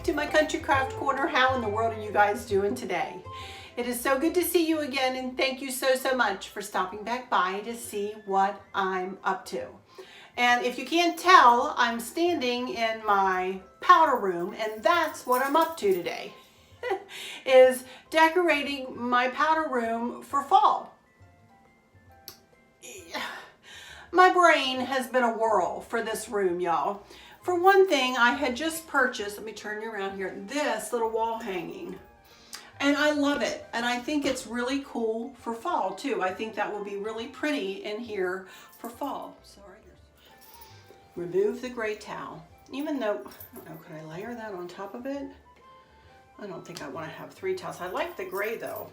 back to my Country Craft Corner. How in the world are you guys doing today? It is so good to see you again, and thank you so much for stopping back by to see what I'm up to. And if you can't tell, I'm standing in my powder room, and that's what I'm up to today, is decorating my powder room for fall. My brain has been a whirl for this room, y'all. For one thing, I had just purchased, let me turn you around here, this little wall hanging. And I love it. And I think it's really cool for fall too. I think that will be really pretty in here for fall. Sorry. Remove the gray towel. Even though, I don't know, could I layer that on top of it? I don't think I want to have 3 towels. I like the gray though.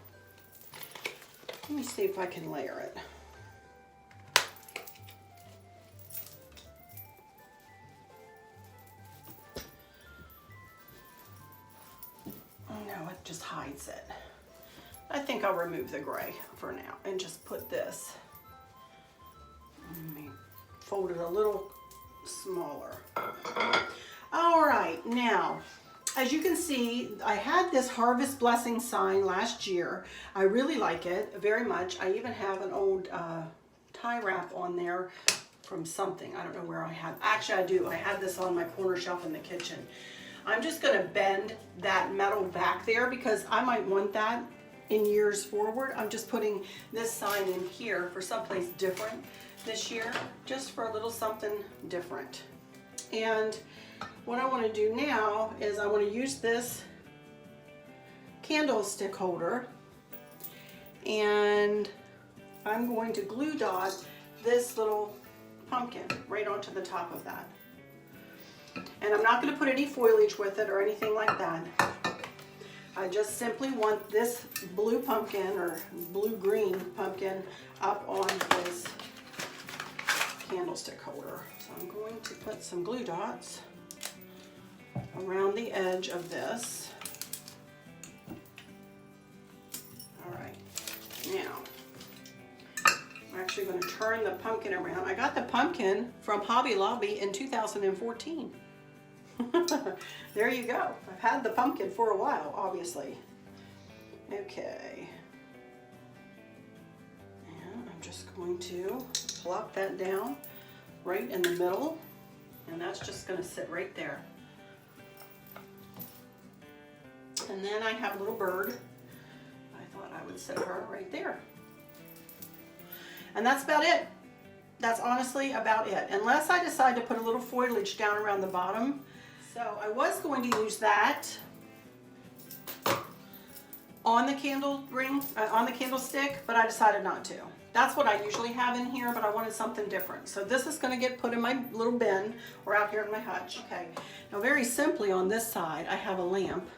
Let me see if I can layer it. No, it just hides it. I think I'll remove the gray for now and just put this. Let me fold it a little smaller. All right, now, as you can see, I had this Harvest Blessing sign last year. I really like it very much. I even have an old tie wrap on there from something. I don't know where I have. Actually, I do. I have this on my corner shelf in the kitchen. I'm just going to bend that metal back there because I might want that in years forward. I'm just putting this sign in here for someplace different this year, just for a little something different. And what I want to do now is I want to use this candlestick holder, and I'm going to glue dot this little pumpkin right onto the top of that. And I'm not going to put any foliage with it or anything like that. I just simply want this blue pumpkin or blue-green pumpkin up on this candlestick holder. So I'm going to put some glue dots around the edge of this. All right, now I'm actually going to turn the pumpkin around. I got the pumpkin from Hobby Lobby in 2014. There you go. I've had the pumpkin for a while, obviously. Okay. And I'm just going to plop that down right in the middle, and that's just going to sit right there. And then I have a little bird. I thought I would set her right there. And that's about it. That's honestly about it. Unless I decide to put a little foliage down around the bottom. So I was going to use that on the candle ring, on the candlestick, but I decided not to. That's what I usually have in here, but I wanted something different. So this is going to get put in my little bin or out here in my hutch. Okay. Now very simply on this side, I have a lamp.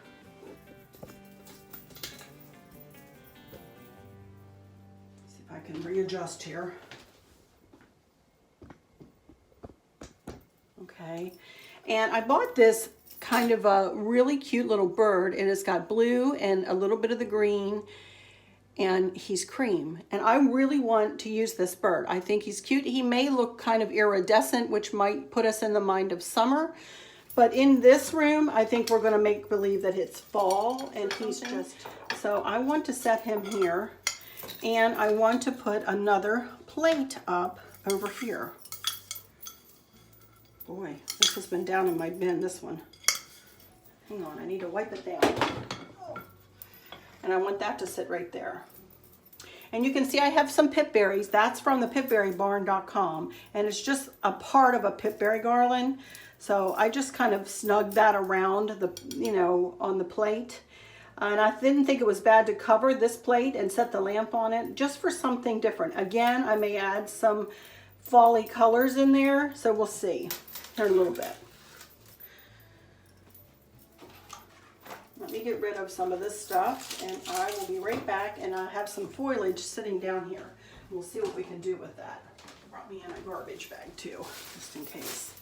Let's see if I can readjust here. Okay. And I bought this kind of a really cute little bird, and it's got blue and a little bit of the green, and he's cream. And I really want to use this bird. I think he's cute. He may look kind of iridescent, which might put us in the mind of summer. But in this room, I think we're going to make believe that it's fall, and he's just... So I want to set him here, and I want to put another plate up over here. Boy, this has been down in my bin, this one. Hang on, I need to wipe it down. Oh. And I want that to sit right there. And you can see I have some pipberries. That's from the pipberrybarn.com. And it's just a part of a pipberry garland. So I just kind of snugged that around the, you know, on the plate. And I didn't think it was bad to cover this plate and set the lamp on it just for something different. Again, I may add some fall-y colors in there, so we'll see here in a little bit. Let me get rid of some of this stuff, and I will be right back, and I have some foliage sitting down here. We'll see what we can do with that. Brought me in a garbage bag too, just in case.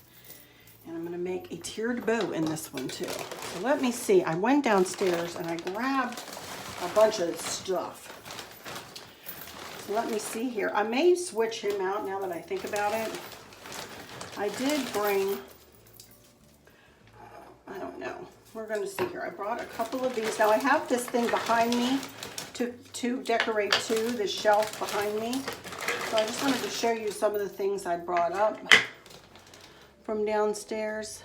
And I'm going to make a tiered bow in this one too. So let me see. I went downstairs and I grabbed a bunch of stuff. So let me see here. I may switch him out now that I think about it. I did bring, I don't know. we're going to see here. I brought a couple of these. Now I have this thing behind me to decorate too, this shelf behind me. So I just wanted to show you some of the things I brought up from downstairs.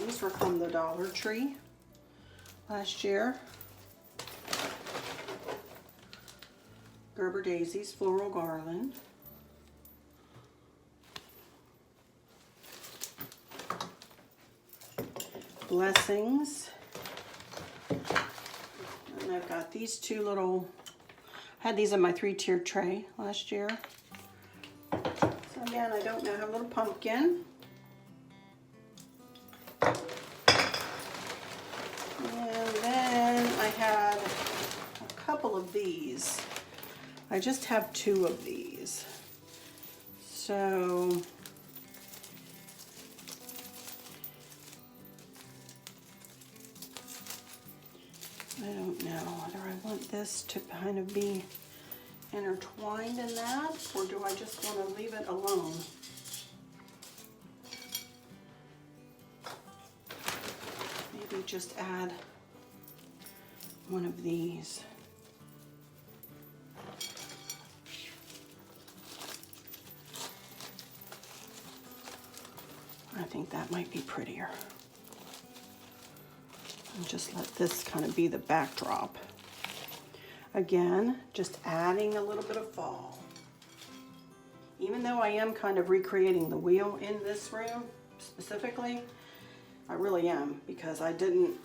These were from the Dollar Tree last year. Gerber Daisies, floral garland. Blessings. And I've got these two little, I had these in my 3-tier tray last year. So again, I don't know, I have a little pumpkin. And then I had a couple of these. I just have 2 of these. So I don't know whether I want this to kind of be intertwined in that, or do I just want to leave it alone? Maybe just add one of these. I think that might be prettier. And just let this kind of be the backdrop. Again, just adding a little bit of fall. Even though I am kind of recreating the wheel in this room specifically, I really am, because I didn't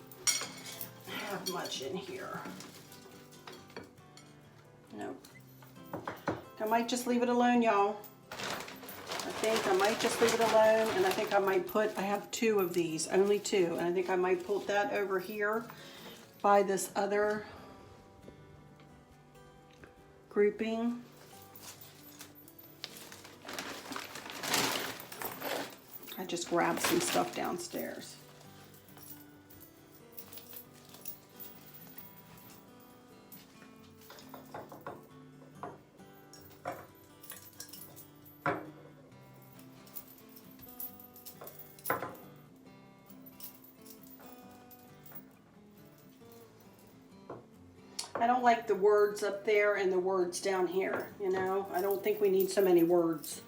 have much in here. Nope. I might just leave it alone, y'all. I think I might just leave it alone, and I think I might put, I have 2 of these, only 2, and I think I might put that over here by this other grouping. I just grabbed some stuff downstairs. I don't like the words up there and the words down here, you know? I don't think we need so many words.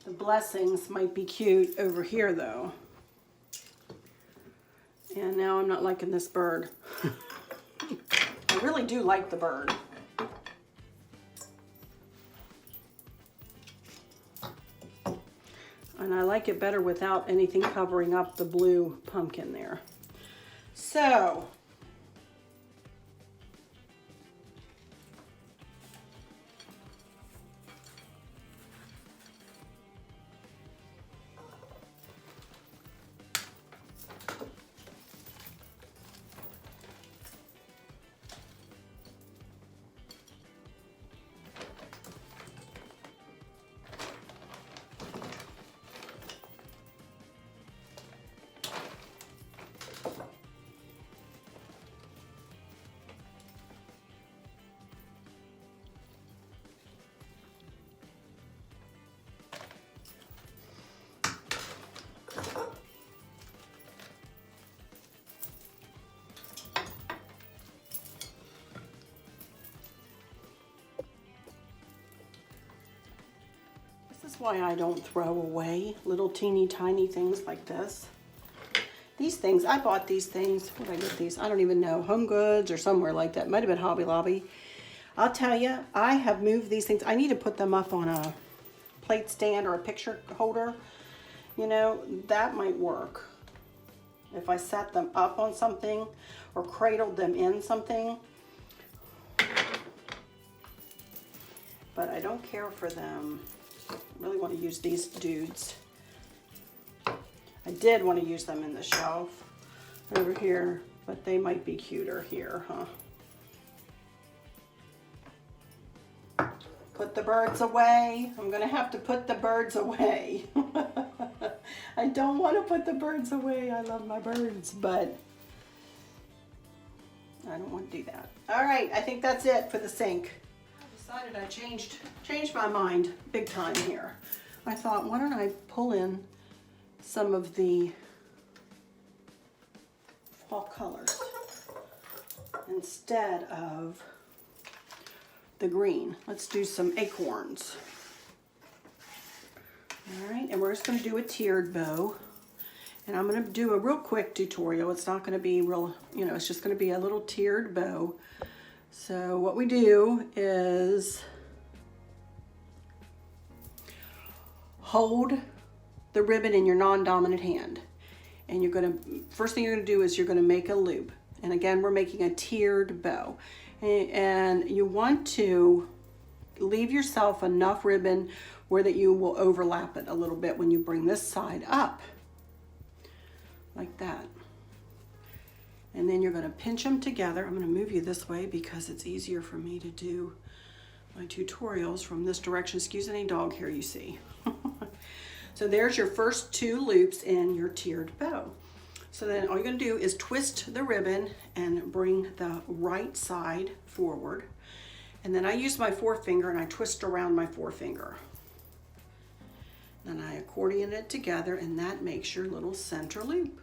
The blessings might be cute over here though. And now I'm not liking this bird. I really do like the bird. And I like it better without anything covering up the blue pumpkin there. So, this is why I don't throw away little teeny tiny things like this. These things, I bought these things. Where did I get these? I don't even know. Home Goods or somewhere like that. Might have been Hobby Lobby. I'll tell you, I have moved these things. I need to put them up on a plate stand or a picture holder. You know, that might work. If I set them up on something or cradled them in something. But I don't care for them. I really want to use these dudes. I did want to use them in the shelf over here, but they might be cuter here, huh? Put the birds away. I'm going to have to put the birds away. I don't want to put the birds away. I love my birds, but I don't want to do that. All right, I think that's it for the sink. I decided I changed my mind big time here. I thought, why don't I pull in some of the fall colors instead of the green. Let's do some acorns. All right, and we're just going to do a tiered bow. And I'm going to do a real quick tutorial. It's not going to be real, you know, it's just going to be a little tiered bow. So what we do is hold the ribbon in your non-dominant hand. And you're going to, first thing you're going to do is you're going to make a loop. And again, we're making a tiered bow. And you want to leave yourself enough ribbon where that you will overlap it a little bit when you bring this side up. Like that. And then you're going to pinch them together. I'm going to move you this way because it's easier for me to do my tutorials from this direction. Excuse any dog hair you see. So there's your first two loops in your tiered bow. So then all you're going to do is twist the ribbon and bring the right side forward. And then I use my forefinger and I twist around my forefinger. Then I accordion it together and that makes your little center loop.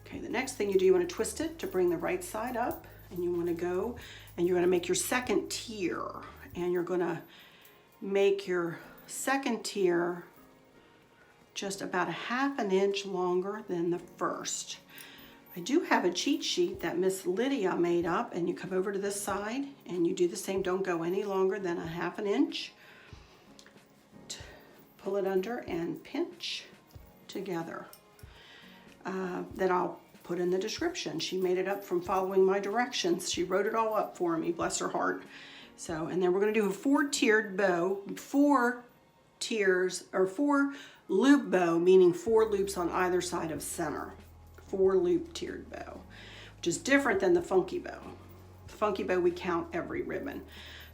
Okay, the next thing you do, you want to twist it to bring the right side up, and you want to go and you're going to make your second tier, and you're going to make your second tier just about 1/2 inch longer than the first. I do have a cheat sheet that Miss Lydia made up, and you come over to this side and you do the same. Don't go any longer than 1/2 inch. Pull it under and pinch together. That I'll put in the description. She made it up from following my directions. She wrote it all up for me, bless her heart. So, and then we're going to do a 4-tiered bow, 4 tiers, or 4 loop bow, meaning 4 loops on either side of center. 4 loop tiered bow, which is different than the funky bow. The funky bow, we count every ribbon.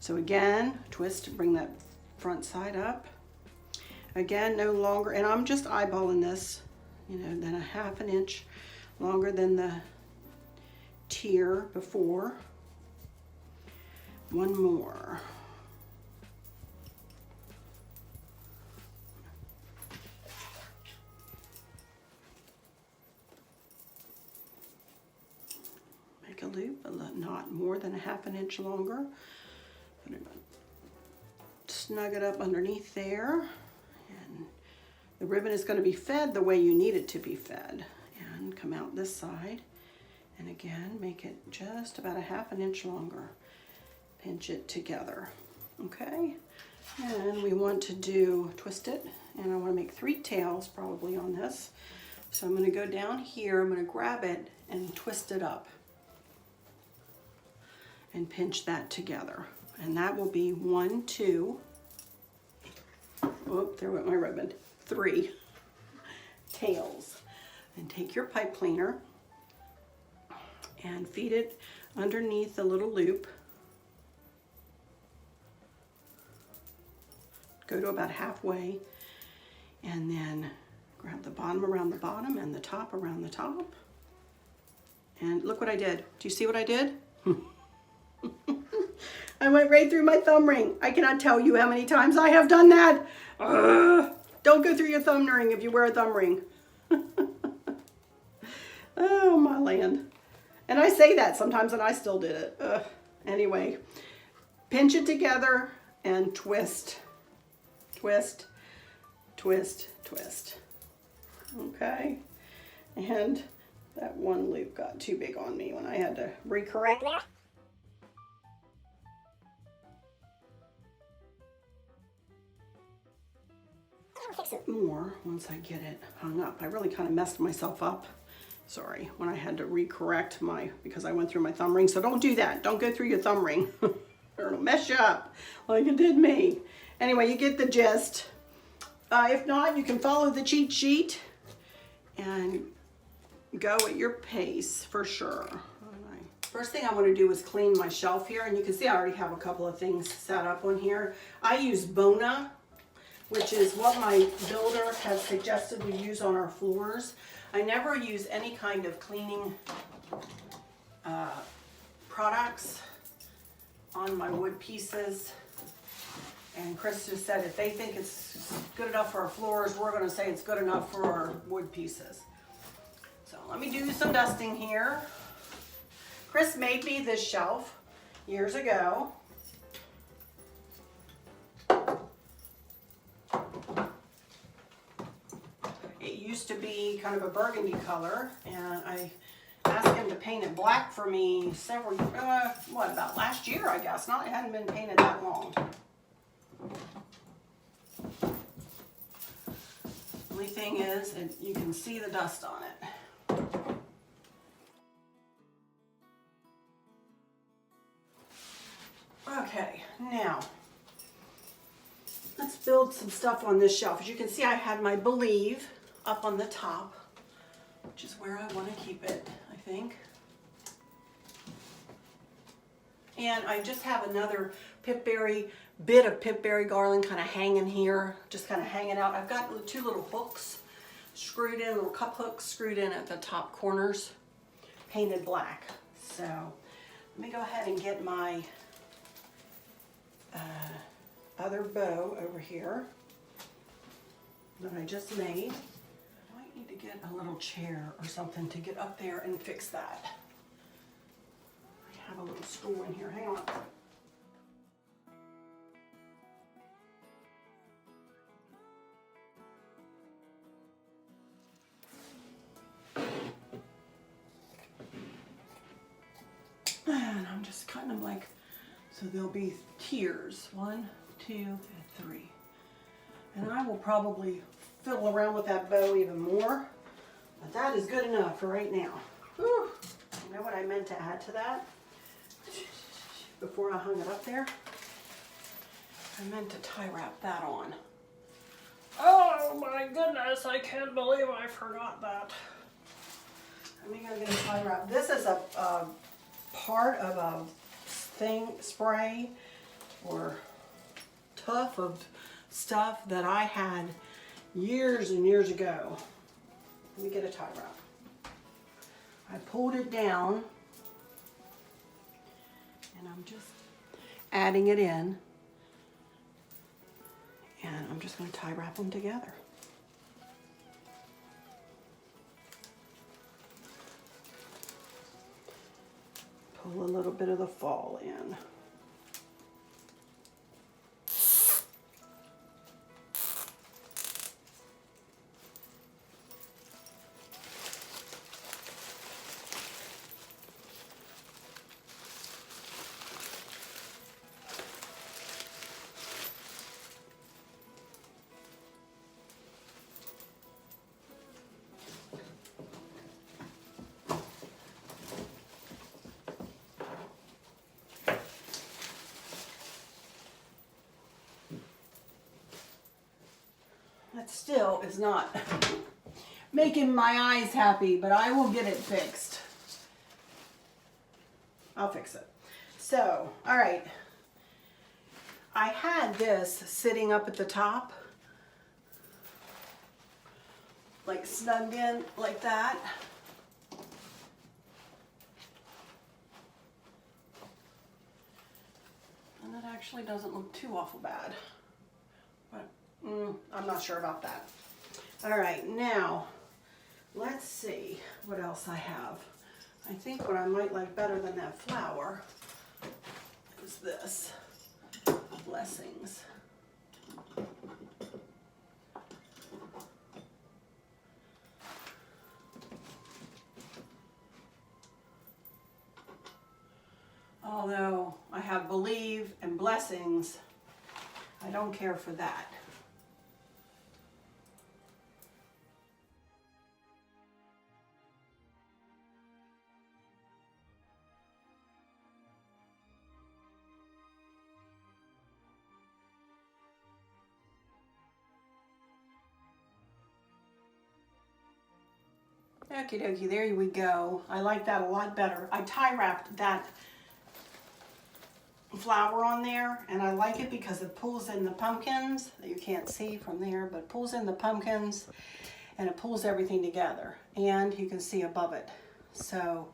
So again, twist, bring that front side up. Again, no longer, and I'm just eyeballing this, you know, then 1/2 inch longer than the tier before. One more. Make a loop, not more than 1/2 inch longer. Snug it up underneath there. And the ribbon is going to be fed the way you need it to be fed. And come out this side. And again, make it just about 1/2 inch longer. Pinch it together. Okay? And we want to twist it. And I want to make 3 tails probably on this. So I'm going to go down here. I'm going to grab it and twist it up. And pinch that together. And that will be 1, 2. Oh, there went my ribbon. 3 tails. And take your pipe cleaner and feed it underneath the little loop. Go to about halfway and then grab the bottom around the bottom and the top around the top. And look what I did. Do you see what I did? I went right through my thumb ring. I cannot tell you how many times I have done that. Don't go through your thumb ring if you wear a thumb ring. Oh, my land. And I say that sometimes and I still did it. Anyway, pinch it together and twist. Twist, twist, twist. Okay. And that one loop got too big on me when I had to recorrect that. I'll fix it more once I get it hung up. I really kind of messed myself up. Sorry, when I had to recorrect because I went through my thumb ring. So don't do that. Don't go through your thumb ring. Or it'll mess you up like it did me. Anyway, you get the gist. If not, you can follow the cheat sheet and go at your pace for sure. First thing I want to do is clean my shelf here, and you can see I already have a couple of things set up on here. I use Bona which is what my builder has suggested we use on our floors. I never use any kind of cleaning products on my wood pieces. And Chris just said if they think it's good enough for our floors, we're going to say it's good enough for our wood pieces. So let me do some dusting here. Chris made me this shelf years ago. It used to be kind of a burgundy color, and I asked him to paint it black for me several, about last year, I guess. It hadn't been painted that long. Only thing is, you can see the dust on it. Okay, now let's build some stuff on this shelf. As you can see, I had my Believe up on the top, which is where I want to keep it, I think. And I just have another bit of pipberry garland kind of hanging here, just kind of hanging out. I've got two little hooks screwed in, little cup hooks screwed in at the top corners, painted black. So let me go ahead and get my other bow over here that I just made. I might need to get a little chair or something to get up there and fix that. I have a little stool in here, hang on. And I'm just cutting them like, so there'll be tiers, 1, 2, and 3. And I will probably fiddle around with that bow even more, but that is good enough for right now. Whew. You know what I meant to add to that? Before I hung it up there, I meant to tie wrap that on. Oh my goodness, I can't believe I forgot that. Let me go get a tie wrap. This is a part of a spray or tuff of stuff that I had years and years ago. Let me get a tie wrap. I pulled it down and I'm just adding it in, and I'm just going to tie wrap them together. Pull a little bit of the fall in. That still is not making my eyes happy, but I will get it fixed. I'll fix it. So, all right. I had this sitting up at the top, like snugged in like that. And that actually doesn't look too awful bad. But I'm not sure about that. All right, now let's see what else I have. I think what I might like better than that flower is this, Blessings. Although I have Believe and Blessings, I don't care for that. Okie dokie, there we go. I like that a lot better. I tie wrapped that flour on there, and I like it because it pulls in the pumpkins that you can't see from there, but pulls in the pumpkins and it pulls everything together, and you can see above it. So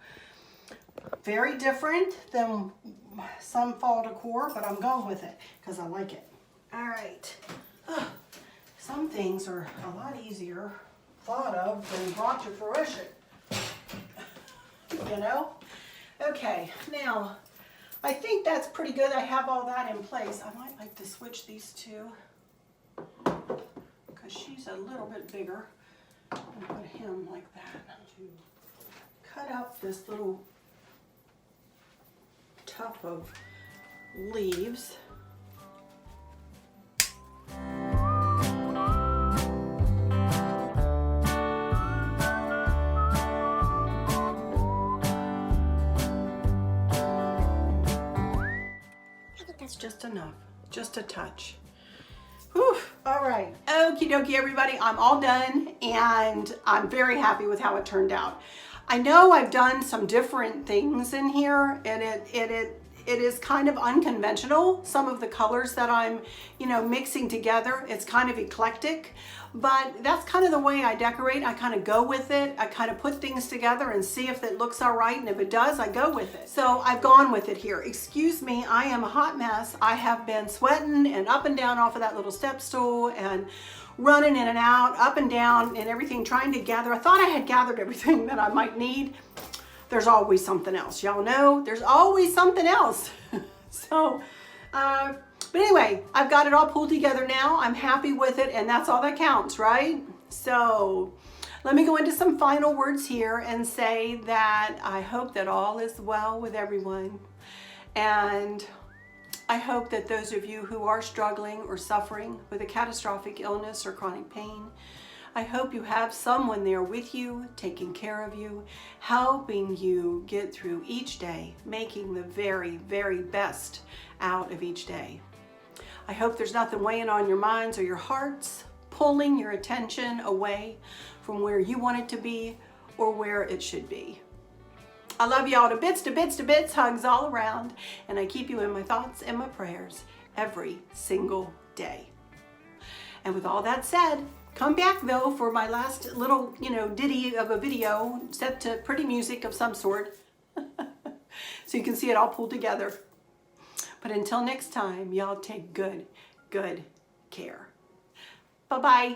very different than some fall decor, but I'm going with it because I like it. All right. Some things are a lot easier thought of than brought to fruition. You know? Okay, now I think that's pretty good. I have all that in place. I might like to switch these two because she's a little bit bigger. And put him like that. To cut up this little tuft of leaves. That's just enough, just a touch. Whew. All right, okie dokie everybody, I'm all done and I'm very happy with how it turned out. I know I've done some different things in here and it is kind of unconventional, some of the colors that I'm, mixing together. It's kind of eclectic, but that's kind of the way I decorate. I kind of go with it. I kind of put things together and see if it looks all right, and if it does, I go with it. So I've gone with it here. Excuse me, I am a hot mess. I have been sweating and up and down off of that little step stool and running in and out, up and down and everything, trying to gather. I thought I had gathered everything that I might need. There's always something else. Y'all know there's always something else. So, but anyway, I've got it all pulled together now. I'm happy with it, and that's all that counts, right? So let me go into some final words here and say that I hope that all is well with everyone. And I hope that those of you who are struggling or suffering with a catastrophic illness or chronic pain, I hope you have someone there with you, taking care of you, helping you get through each day, making the very, very best out of each day. I hope there's nothing weighing on your minds or your hearts, pulling your attention away from where you want it to be or where it should be. I love y'all to bits, to bits, to bits, hugs all around, and I keep you in my thoughts and my prayers every single day. And with all that said, come back though for my last little, ditty of a video set to pretty music of some sort so you can see it all pulled together. But until next time, y'all take good care. Bye-bye.